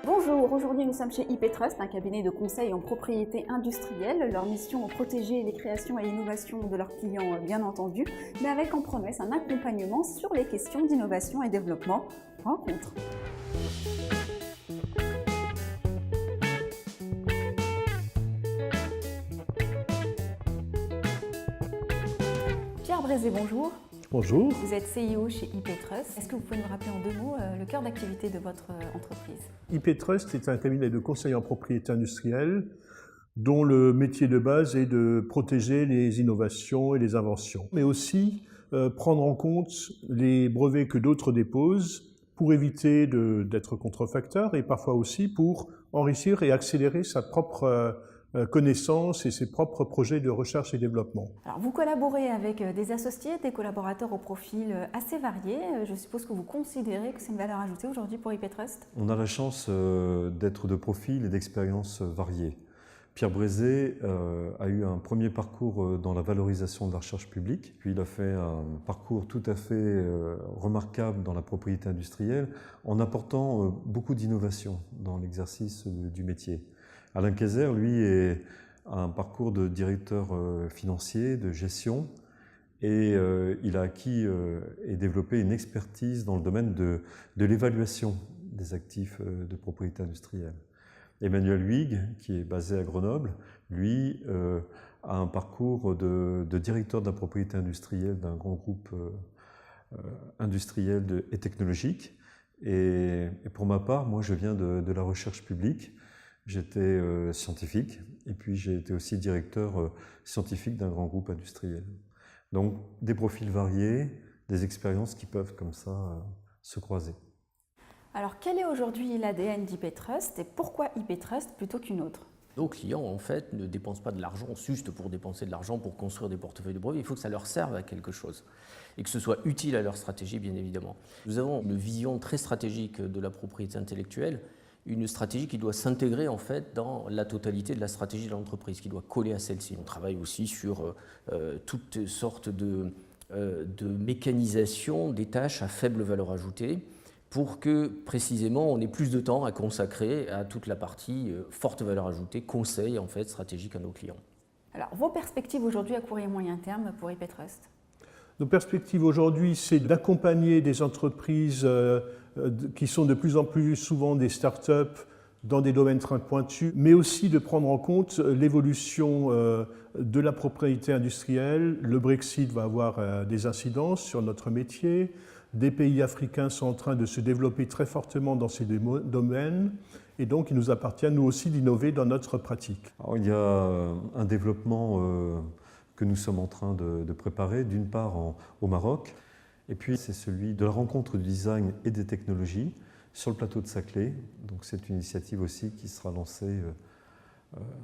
Bonjour, aujourd'hui nous sommes chez IP Trust, un cabinet de conseil en propriété industrielle. Leur mission est de protéger les créations et innovations de leurs clients, bien entendu, mais avec en promesse un accompagnement sur les questions d'innovation et développement. Rencontre. Pierre Brézé, bonjour. Bonjour. Vous êtes CEO chez IP Trust. Est-ce que vous pouvez nous rappeler en 2 mots le cœur d'activité de votre entreprise? IP Trust est un cabinet de conseil en propriété industrielle dont le métier de base est de protéger les innovations et les inventions, mais aussi prendre en compte les brevets que d'autres déposent pour éviter d'être contrefacteur et parfois aussi pour enrichir et accélérer sa propre connaissances et ses propres projets de recherche et développement. Alors, vous collaborez avec des associés, des collaborateurs au profil assez varié. Je suppose que vous considérez que c'est une valeur ajoutée aujourd'hui pour IP Trust? On a la chance d'être de profils et d'expériences variées. Pierre Brézé a eu un premier parcours dans la valorisation de la recherche publique, puis il a fait un parcours tout à fait remarquable dans la propriété industrielle en apportant beaucoup d'innovation dans l'exercice du métier. Alain Kayser, lui, a un parcours de directeur financier, de gestion, et il a acquis et développé une expertise dans le domaine de l'évaluation des actifs de propriété industrielle. Emmanuel Huyghe, qui est basé à Grenoble, lui a un parcours de directeur de la propriété industrielle d'un grand groupe industriel et technologique. Et pour ma part, moi je viens de la recherche publique. J'étais scientifique et puis j'ai été aussi directeur scientifique d'un grand groupe industriel. Donc des profils variés, des expériences qui peuvent comme ça se croiser. Alors quel est aujourd'hui l'ADN d'IP Trust et pourquoi IP Trust plutôt qu'une autre? Nos clients, en fait, ne dépensent pas de l'argent juste pour dépenser de l'argent pour construire des portefeuilles de brevets. Il faut que ça leur serve à quelque chose et que ce soit utile à leur stratégie, bien évidemment. Nous avons une vision très stratégique de la propriété intellectuelle, une stratégie qui doit s'intégrer en fait dans la totalité de la stratégie de l'entreprise, qui doit coller à celle-ci. On travaille aussi sur toutes sortes de mécanisation des tâches à faible valeur ajoutée, pour que précisément on ait plus de temps à consacrer à toute la partie forte valeur ajoutée, conseil en fait stratégique à nos clients. Alors vos perspectives aujourd'hui à court et moyen terme pour IP Trust? Nos perspectives aujourd'hui, c'est d'accompagner des entreprises qui sont de plus en plus souvent des start-up dans des domaines très pointus, mais aussi de prendre en compte l'évolution de la propriété industrielle. Le Brexit va avoir des incidences sur notre métier. Des pays africains sont en train de se développer très fortement dans ces domaines et donc il nous appartient nous aussi d'innover dans notre pratique. Alors, il y a un développement que nous sommes en train de préparer, d'une part au Maroc, et puis c'est celui de la rencontre du design et des technologies sur le plateau de Saclay. Donc c'est une initiative aussi qui sera lancée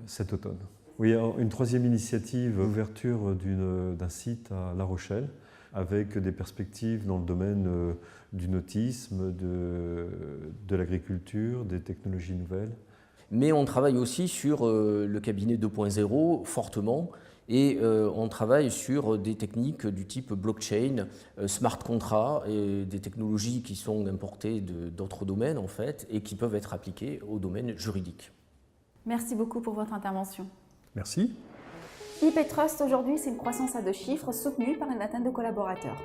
cet automne. Oui, alors, une troisième initiative, l'ouverture d'un site à La Rochelle, avec des perspectives dans le domaine du nautisme, de l'agriculture, des technologies nouvelles. Mais on travaille aussi sur le cabinet 2.0 fortement et on travaille sur des techniques du type blockchain, smart contract et des technologies qui sont importées d'autres domaines en fait et qui peuvent être appliquées au domaine juridique. Merci beaucoup pour votre intervention. Merci. IP Trust aujourd'hui, c'est une croissance à 2 chiffres soutenue par une vingtaine de collaborateurs.